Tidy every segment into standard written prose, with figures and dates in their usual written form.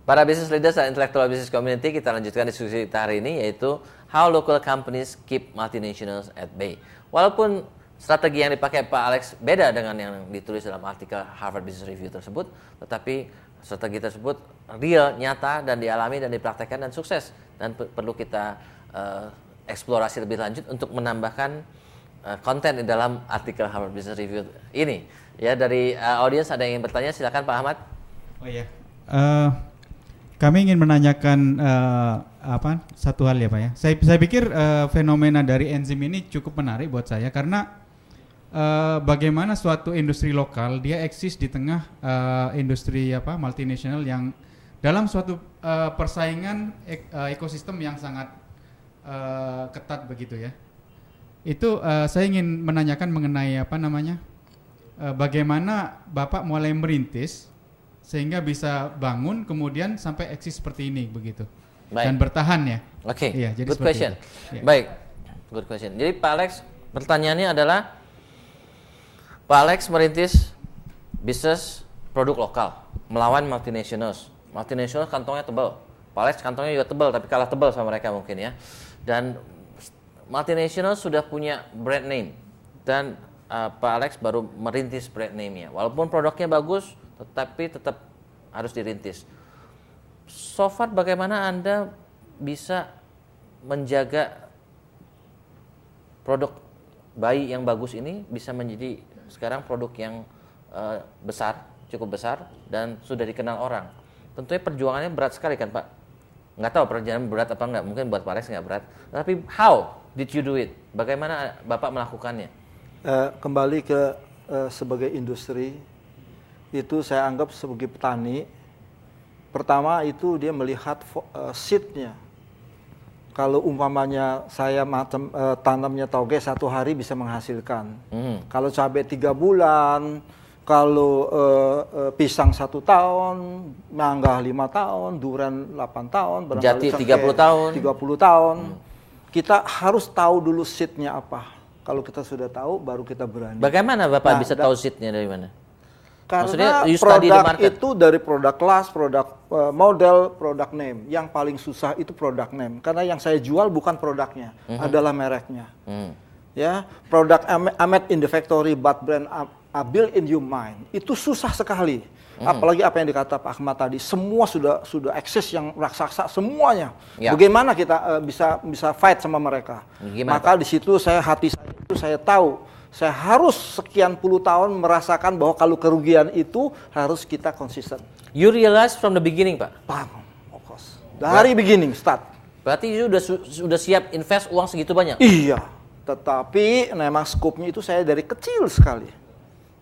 Para business leaders dan intellectual business community, kita lanjutkan diskusi kita hari ini, yaitu how local companies keep multinationals at bay. Walaupun strategi yang dipakai Pak Alex beda dengan yang ditulis dalam artikel Harvard Business Review tersebut, tetapi strategi tersebut real, nyata, dan dialami dan dipraktekkan dan sukses. Dan perlu kita eksplorasi lebih lanjut untuk menambahkan konten di dalam artikel Harvard Business Review ini. Ya, dari audiens ada yang ingin bertanya, silakan Pak Ahmad. Oh iya. Kami ingin menanyakan satu hal ya Pak ya. Saya pikir fenomena dari enzim ini cukup menarik buat saya karena bagaimana suatu industri lokal dia eksis di tengah industri multinasional yang dalam suatu persaingan ekosistem yang sangat ketat begitu ya. Itu saya ingin menanyakan mengenai bagaimana Bapak mulai merintis sehingga bisa bangun kemudian sampai eksis seperti ini begitu. Baik. Dan bertahan ya. Oke. Iya, jadi good question. Ya. Baik. Good question. Jadi Pak Alex, pertanyaannya adalah Pak Alex merintis bisnis produk lokal melawan multinationals. Multinationals kantongnya tebal. Pak Alex kantongnya juga tebal tapi kalah tebal sama mereka mungkin ya. Dan multinationals sudah punya brand name dan Pak Alex baru merintis brand name-nya. Walaupun produknya bagus, tetapi tetap harus dirintis. So far bagaimana Anda bisa menjaga produk bayi yang bagus ini bisa menjadi sekarang produk yang besar, cukup besar dan sudah dikenal orang. Tentunya perjuangannya berat sekali kan Pak? Nggak tahu perjalanan berat apa enggak, mungkin buat Pak Alex nggak berat. Tapi how did you do it? Bagaimana Bapak melakukannya? Kembali ke sebagai industri, itu saya anggap sebagai petani. Pertama itu dia melihat seednya. Kalau umpamanya saya tanamnya toge 1 hari bisa menghasilkan. Kalau cabai 3 bulan, kalau pisang 1 tahun, mangga 5 tahun, durian 8 tahun, jati 30 tahun. 30 tahun. Kita harus tahu dulu seednya apa. Kalau kita sudah tahu, baru kita berani. Bagaimana Bapak bisa tahu seednya dari mana? Karena produk itu dari produk kelas, produk model, produk name. Yang paling susah itu produk name. Karena yang saya jual bukan produknya, adalah mereknya. Ya, produk made in the factory but brand built in your mind. Itu susah sekali. Apalagi apa yang dikata Pak Ahmad tadi, semua sudah eksis yang raksasa semuanya. Ya. Bagaimana kita bisa fight sama mereka? Gimana, maka di situ hati saya tahu. Saya harus sekian puluh tahun merasakan bahwa kalau kerugian itu harus kita konsisten. You realize from the beginning, Pak? Of course. Dari beginning, start. Berarti you sudah siap invest uang segitu banyak? Iya. Tetapi memang scope-nya itu saya dari kecil sekali.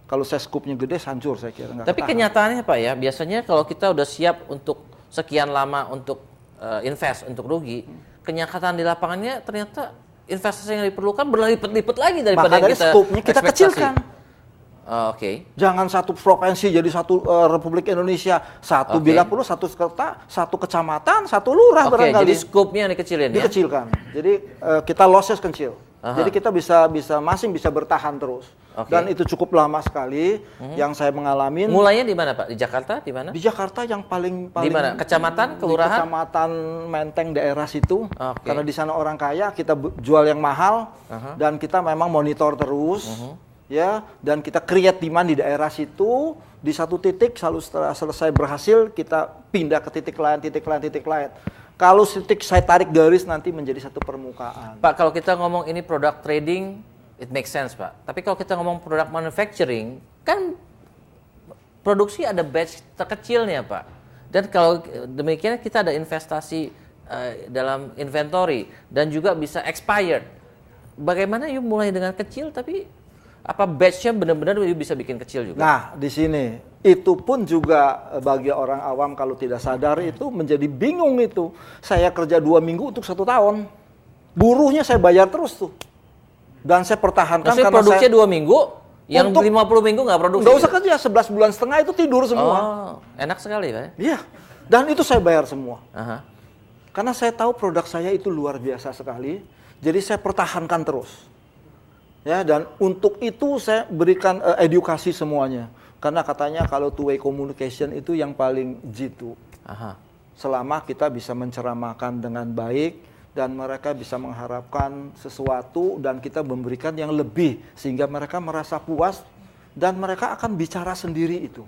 Kalau saya scope-nya gede, hancur saya kira. Tapi kenyataannya Pak ya, biasanya kalau kita udah siap untuk sekian lama untuk invest, untuk rugi, kenyataan di lapangannya ternyata investasi yang diperlukan berlipat-lipat lagi daripada yang kita scope-nya kita kecilkan. Oke. Jangan satu provinsi jadi satu Republik Indonesia, satu bila perlu satu kota, satu kecamatan, satu lurah barangkali. Jadi scope-nya yang dikecilin ya. Dikecilkan. Jadi kita losses kecil. Jadi kita bisa bertahan terus. Dan itu cukup lama sekali yang saya mengalami. Mulainya di mana Pak? Di Jakarta? Di mana? Di Jakarta yang paling di mana? Kecamatan, kelurahan? Di Kecamatan Menteng daerah situ. Karena di sana orang kaya, kita jual yang mahal dan kita memang monitor terus. Ya, dan kita create demand di daerah situ. Di satu titik selalu setelah selesai berhasil kita pindah ke titik lain. Kalau titik saya tarik garis nanti menjadi satu permukaan. Pak, kalau kita ngomong ini produk trading, it makes sense Pak. Tapi kalau kita ngomong produk manufacturing, kan produksi ada batch terkecilnya Pak. Dan kalau demikian kita ada investasi dalam inventory dan juga bisa expired. Bagaimana you mulai dengan kecil tapi apa batch-nya benar-benar you bisa bikin kecil juga? Nah, di sini itu pun juga bagi orang awam kalau tidak sadar itu menjadi bingung itu. Saya kerja 2 minggu untuk 1 tahun. Buruhnya saya bayar terus tuh. Dan saya pertahankan. Maksudnya karena produksinya 2 minggu, yang 50 minggu nggak produksi? Nggak usah kerja, 11 bulan setengah itu tidur semua. Oh, enak sekali Pak. Iya, dan itu saya bayar semua. Karena saya tahu produk saya itu luar biasa sekali. Jadi saya pertahankan terus. Ya, dan untuk itu saya berikan edukasi semuanya. Karena katanya kalau two way communication itu yang paling jitu. selama kita bisa menceramahkan dengan baik dan mereka bisa mengharapkan sesuatu dan kita memberikan yang lebih sehingga mereka merasa puas dan mereka akan bicara sendiri itu.